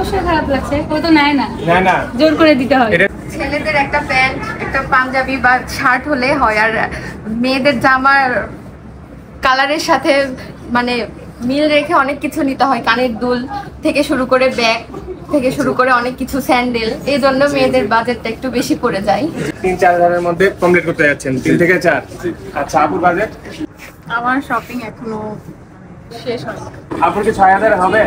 অবশ্যই খারাপ লাগছে, ও তো নেয় না, জোর করে দিতে হয়। ছেলেদের একটা প্যান্ট, একটা পাঞ্জাবি বা শার্ট হলে হয়, আর মেয়েদের জামার কালারের সাথে মানে মিল রেখে অনেক কিছু নিতে হয়, কানের দুল থেকে শুরু করে ব্যাগ থেকে শুরু করে অনেক কিছু, স্যান্ডেল। এই জন্য মেয়েদের বাজেটটা একটু বেশি পড়ে যায়। 3-4 হাজারের মধ্যে কমপ্লিট করতে যাচ্ছেন, 3 থেকে 4। আচ্ছা, আপুর বাজেট? আমার শপিং এখনো শেষ হয়নি। আপুর কি 6,000 হবে?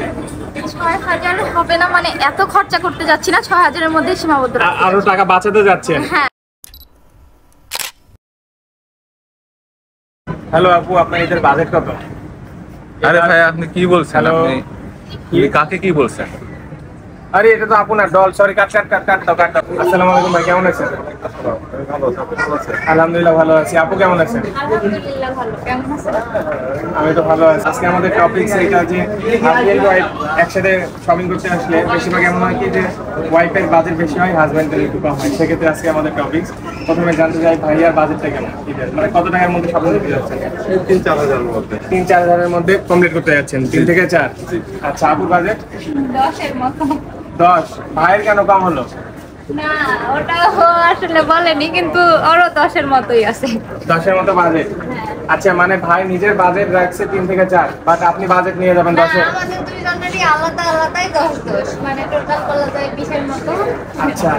6,000 হবে না, মানে এত খরচা করতে যাচ্ছি না, 6,000-এর মধ্যে সীমাবদ্ধ। আরো টাকা বাঁচাতে যাচ্ছেন? হ্যাঁ। হ্যালো আপু, আপনার এদের বাজেট কত? আরে ভাই আপনি কি বলছেন? আপনি কাকে কি বলছেন? আরে এটা তো আপনার ডল, সরি, কাট। আসসালামু আলাইকুম ভাই, কেমন আছেন? আলহামদুলিল্লাহ ভালো আছি। আপু কেমন আছেন? আলহামদুলিল্লাহ ভালো। কেমন আছেন? আমি তো ভালো আছি। আজকে আমাদের টপিক এটা যে হাজবেন্ড ওয়াইফ একসাথে শপিং করতে আসলে বেশিরভাগ এমন হয় কি যে ওয়াইফের বাজেট বেশি হয়, হাজবেন্ডের একটু কম হয়। সেক্ষেত্রে আজকে আমাদের টপিক প্রথমে জানতে চাই ভাইয়ার বাজেটটা কেমন, মানে কত টাকার মধ্যে শপিং করতে যাচ্ছেন? 3-4 হাজারের মধ্যে। 3-4 হাজারের মধ্যে কমপ্লিট করতে যাচ্ছেন, 3 থেকে 4। আচ্ছা, আপুর বাজেট? 10-এর মতো। 10। ভাইয়ের কেন কম হলো? না, ওটা আসলে বলেনি, কিন্তু ওরও 10-এর মতোই আছে। 10-এর মতো বাজেট। আচ্ছা, মানে ভাই নিজের বাজেট রাখছে 3 থেকে 4, বাট আপনি বাজেট নিয়ে যাবেন 10-এ। আমাদের দুইজনেরই আলাদা আলাদাই 10-10, মানে টোটাল বলা যায় 20-এর মতো। আচ্ছা,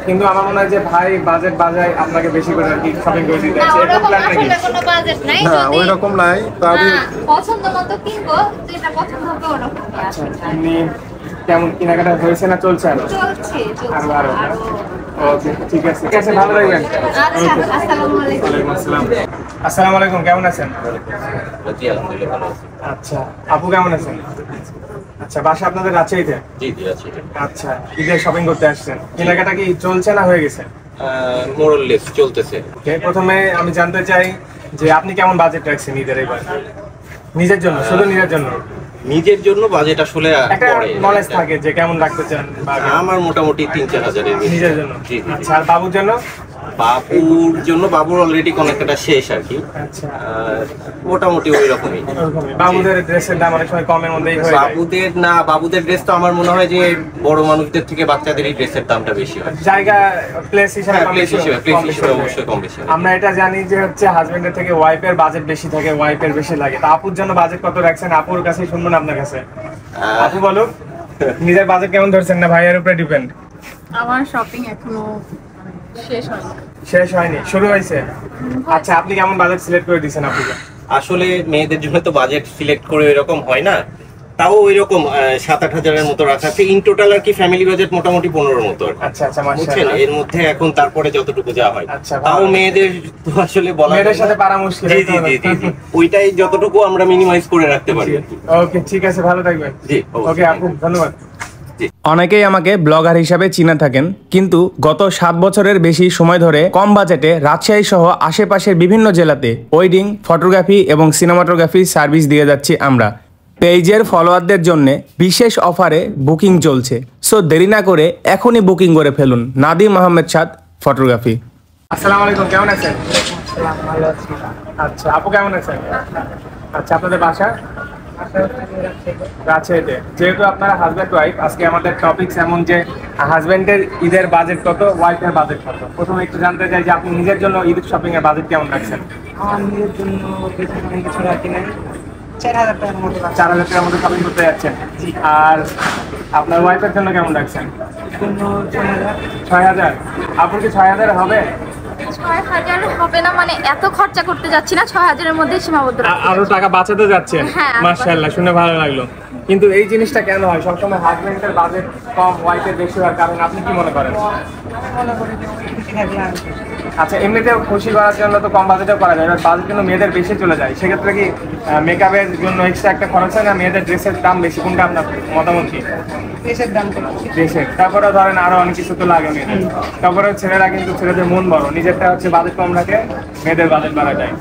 কিন্তু আমার মনে হয় যে ভাই বাজেট বাজায় আপনাকে বেশি করে আর কি শপিং করে দিতে না, আছে, এরকম ওরকম প্ল্যান নাকি? আসলে কোনো বাজেট নাই, না যদি ওই রকম নাই, তবে পছন্দ মতো কিনবো, যেটা পছন্দ হবে ওরকমই আচ্ছা, আছে। আপনি কেমন কেনাকাটা হয়েছে না চলছে আরো? চলছে। আরো। ওকে, ঠিক আছে, ভালো থাকবেন। আচ্ছা, আসসালামু আলাইকুম। ওয়ালাইকুম আসসালাম। আসসালামু আলাইকুম, কেমন আছেন? আচ্ছা, আপু কেমন আছেন? আচ্ছা, বাসা আপনাদের রাজশাহীতে? জি জি আছে। আচ্ছা, ঈদের শপিং করতে আসছেন, কেনাকাটা কি চলছে না হয়ে গেছে? মোরাললেস চলতেছে। ওকে, প্রথমে আমি জানতে চাই যে আপনি কেমন বাজেট রাখছেন ঈদের এবার নিজের জন্য, শুধু নিজের জন্য? নিজের জন্য বাজেট আসলে একটা পড়ে নলেজ থাকে যে কেমন রাখতে চান, বা আমার মোটামুটি 3-4 হাজারের নিজের জন্য। জি জি। আচ্ছা, আর বাবুর জন্য? বাবুর অলরেডি কনেক্টটা শেষ আর কি। আচ্ছা, মোটামুটি ওই রকমই। বাবুদের ড্রেসের দাম অনেক সময় কমের মধ্যেই হয়ে যায়। বাবুদের ড্রেস তো আমার মনে হয় যে বড় মানুষদের থেকে বাচ্চাদেরই ড্রেসের দামটা বেশি হয়। জায়গা প্লেস হিসেবে প্লেস হিসেবে অবশ্যই কম বেশি হয়। আমরা এটা জানি যে হচ্ছে হাজবেন্ডের থেকে ওয়াইফের বাজেট বেশি থাকে, ওয়াইফের বেশি লাগে। তা আপুর জন্য বাজেট কত রাখছেন? আপুর কাছে শুনবো না আপনার কাছে। আপু বলো, নিজের বাজেট কেমন ধরছেন? না ভাইয়ের উপরে ডিপেন্ড? আমার শপিং এখনো শেষ হয়নি, শুরু হয়েছে। আচ্ছা, আপনি কেমন বাজেট সিলেক্ট করে দিয়েছেন আপুকে? আসলে মেয়েদের জন্য তো বাজেট সিলেক্ট করে এরকম হয় না, তাও ওই রকম 7-8 হাজারের মতো রাখা আছে। ইন টোটাল আর কি ফ্যামিলি বাজেট মোটামুটি 15-এর মতো। আচ্ছা, বুঝছেন, এর মধ্যে এখন তারপরে যতটুকু যা হয়। আচ্ছা, তাও মেয়েদের তো আসলে বলা মেয়েদের সাথে পারা মুশকিল। জি জি জি জি, ওইটাই যতটুকু আমরা মিনিমাইজ করে রাখতে পারি। ওকে, ঠিক আছে, ভালো থাকবেন। জি, ওকে আপু, ধন্যবাদ। অনেকেই আমাকে ব্লগার হিসাবে চিনে থাকেন, কিন্তু গত 7 বছরের বেশি সময় ধরে কম বাজেটে রাজশাহী সহ আশেপাশের বিভিন্ন জেলাতে ওয়েডিং, ফটোগ্রাফি এবং সিনেমাটোগ্রাফি সার্ভিস দিয়ে যাচ্ছি আমরা। পেজের ফলোয়ারদের জন্য বিশেষ অফারে বুকিং চলছে, সো দেরি না করে এখনই বুকিং করে ফেলুন। নাদিম আহমেদ সাদ ফটোগ্রাফি। আসসালামু আলাইকুম, কেমন আছেন? ভালো আছি। আচ্ছা, আপু কেমন আছেন? আচ্ছা, আপনাদের বাসা? রাজশাহীতে। যেহেতু আপনারা হাজব্যান্ড ওয়াইফ, আজকে আমাদের টপিক এমন যে হাজব্যান্ডের ঈদের বাজেট কত, ওয়াইফের বাজেট কত। প্রথমে একটু জানতে চাই যে আপনি নিজের জন্য ঈদের শপিং এর বাজেট কেমন রাখছেন? আমার নিজের জন্য কিছু রাখি নাই, 4,000 টাকার মতো। 4,000 টাকার মতো শপিং করতে যাচ্ছেন। আর আপনার ওয়াইফের জন্য কেমন রাখছেন? 6,000। আপনার কি 6,000 হবে? 6,000 হবে না, মানে এত খরচা করতে যাচ্ছি না, 6,000-এর মধ্যে সীমাবদ্ধ। আরো টাকা বাঁচাতে যাচ্ছেন? হ্যাঁ, মাশাআল্লাহ, শুনে ভালো লাগলো। কিন্তু এই জিনিসটা কেন হয় সবসময় হাজবেন্ডের বাজেট কম, ওয়াইফের বেশি হওয়ার কারণ আপনি কি মনে করেন? আচ্ছা, এমনিতেও খুশি করার জন্য তো কম বাজেটেও করা যায়, বাজেট কিন্তু মেয়েদের বেশি চলে যায়। সেক্ষেত্রে কি মেকআপের জন্য এক্সট্রা একটা খরচ হয় না? মেয়েদের ড্রেসের দাম বেশি, কোনটা আপনার মতামত কি? ড্রেসের দাম ড্রেসের, তারপরে ধরেন আরো অনেক কিছু তো লাগে মেয়েদের। তারপরে ছেলেরা কিন্তু ছেলেদের মন বড়, নিজেরটা হচ্ছে বাজেট কম রাখে, মেয়েদের বাজেট বাড়া যায়।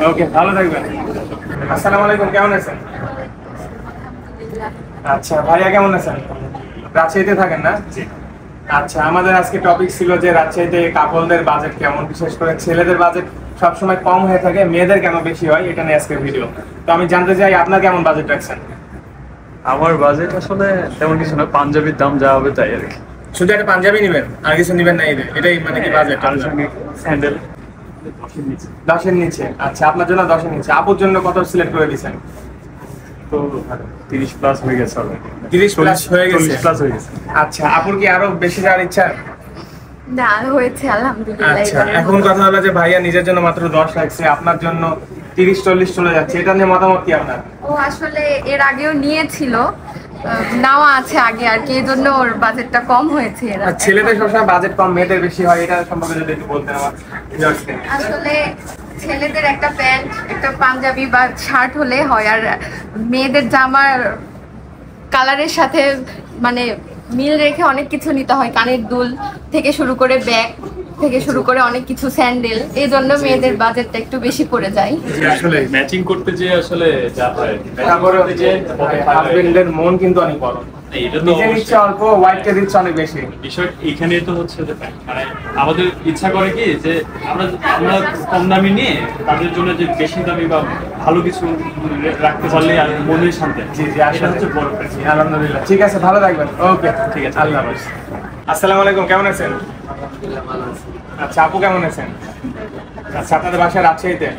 ওকে, ভালো থাকবেন। আসসালামু আলাইকুম, কেমন আছেন? আচ্ছা, ভাইয়া কেমন আছেন? রাজশাহীতে থাকেন না? আচ্ছা, আমাদের আজকে টপিক ছিল যে রাজশাহীতে কাপলদের বাজেট কেমন, বিশেষ করে ছেলেদের বাজেট সবসময় কম হয়ে থাকে, মেয়েদের কেন বেশি হয়, এটা নিয়ে আজকের ভিডিও। তো আমি জানতে চাই আপনার কেমন বাজেট রাখছেন? আমার বাজেট আসলে তেমন কিছু না, পাঞ্জাবির দাম যা হবে তাই আর কি। শুধু একটা পাঞ্জাবি নেবেন আর কিছু নেবেন না এটাই মানে কি বাজেট? তার সঙ্গে স্যান্ডেল 10-এর নিচে। আচ্ছা, আপনার জন্য 10-এর নিচে। আপুর জন্য কত সিলেক্ট করে দিয়েছেন? তো 30 প্লাস হয়ে গেছে অলরেডি। 30 প্লাস হয়ে গেছে। 40 প্লাস হয়ে গেছে। আচ্ছা, আপুর কি আরো বেশি যাওয়ার ইচ্ছা? না, হয়েছে আলহামদুলিল্লাহ। আচ্ছা, এখন কথা হলো যে ভাইয়া নিজের জন্য মাত্র 10 রাখছে, আপনার জন্য 30-40 চলে যাচ্ছে, এটা নিয়ে মতামত কি আপনার? ও আসলে এর আগেও নিয়েছিল, নেওয়া আছে আগে আর কি, এই জন্য ওর বাজেটটা কম হয়েছে। আর ছেলেদের সবসময় বাজেট কম, মেয়েদের বেশি হয়, এটা সম্পর্কে যদি একটু বলতেন আমার। আসলে ছেলেদের একটা প্যান্ট, একটা পাঞ্জাবি বা শার্ট হলে হয়, আর মেয়েদের জামার কালারের সাথে মানে মিল রেখে অনেক কিছু নিতে হয়, কানের দুল থেকে শুরু করে ব্যাগ থেকে শুরু করে অনেক কিছু স্যান্ডেল, এই জন্য মেয়েদের বাজেটটা একটু বেশি পড়ে যায়। আসলে ম্যাচিং করতে যে আসলে যা হয়, তারপরে যে হাজবেন্ডের মন কিন্তু অনেক বড়, এটা তো নিজে নিচ্ছে অল্প, ওয়াইফকে দিচ্ছে অনেক বেশি। বিষয় এখানে তো হচ্ছে যে মানে আমাদের ইচ্ছা করে কি যে আমরা কম দামি নিয়ে তাদের জন্য যে বেশি দামি বা ভালো কিছু রাখতে পারলে আর মনের শান্তি। জি জি, এটা আসলে হচ্ছে বড় জি, আলহামদুলিল্লাহ। ঠিক আছে, ভালো থাকবেন। ওকে, ঠিক আছে, আল্লাহ হাফেজ। আসসালামু আলাইকুম, কেমন আছেন? আচ্ছা, আপু কেমন আছেন? আচ্ছা, আপনাদের বাসা রাজশাহীতে?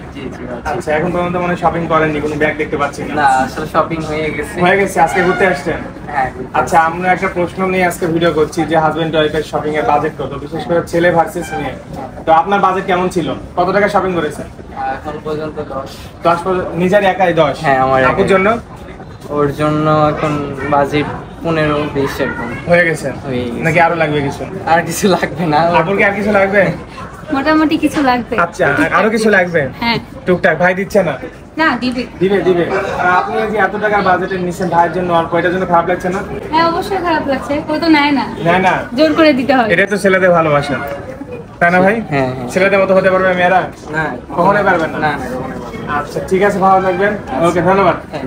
আচ্ছা, এখন পর্যন্ত মানে শপিং করেননি, কোনো ব্যাগ দেখতে পাচ্ছি না। না, আসলে শপিং হয়ে গেছে। হয়ে গেছে, আজকে ঘুরতে আসছেন? হ্যাঁ। আচ্ছা, আমরা একটা প্রশ্ন নিয়ে আজকে ভিডিও করছি যে হাজবেন্ড ওয়াইফের শপিং এর বাজেট কত, বিশেষ করে ছেলে ভার্সেস মেয়ে। তো আপনার বাজেট কেমন ছিল? কত টাকা শপিং করেছেন? এখন পর্যন্ত 10। 10? নিজের একাই 10? হ্যাঁ, আমার আপুর একাই। জন্য? ওর জন্য এখন বাজেট 15-20 এরকম হয়ে গেছে হয়ে গেছে। নাকি আরো লাগবে কিছু? আর কিছু লাগবে না। আপুর কি আর কিছু লাগবে? মোটামুটি কিছু লাগবে। আচ্ছা, আরো কিছু লাগবে? হ্যাঁ। টুকটাক ভাই দিচ্ছে না? না, দিবে। দিবে দিবে। আর আপনি এই যে এত টাকার বাজেটের নিচ্ছেন ভাইয়ের জন্য অল্প, এটার জন্য খারাপ লাগছে না? হ্যাঁ, অবশ্যই খারাপ লাগছে, ও তো নেয় না, না না, জোর করে দিতে হয়। এটাই তো ছেলেদের ভালোবাসা, তাই না ভাই? হ্যাঁ, হ্যাঁ। ছেলেদের মতো হতে পারবে মেয়েরা? না, কখনোই পারবেন না। না। আচ্ছা, ঠিক আছে, ভালো থাকবেন। ওকে, ধন্যবাদ। হ্যাঁ।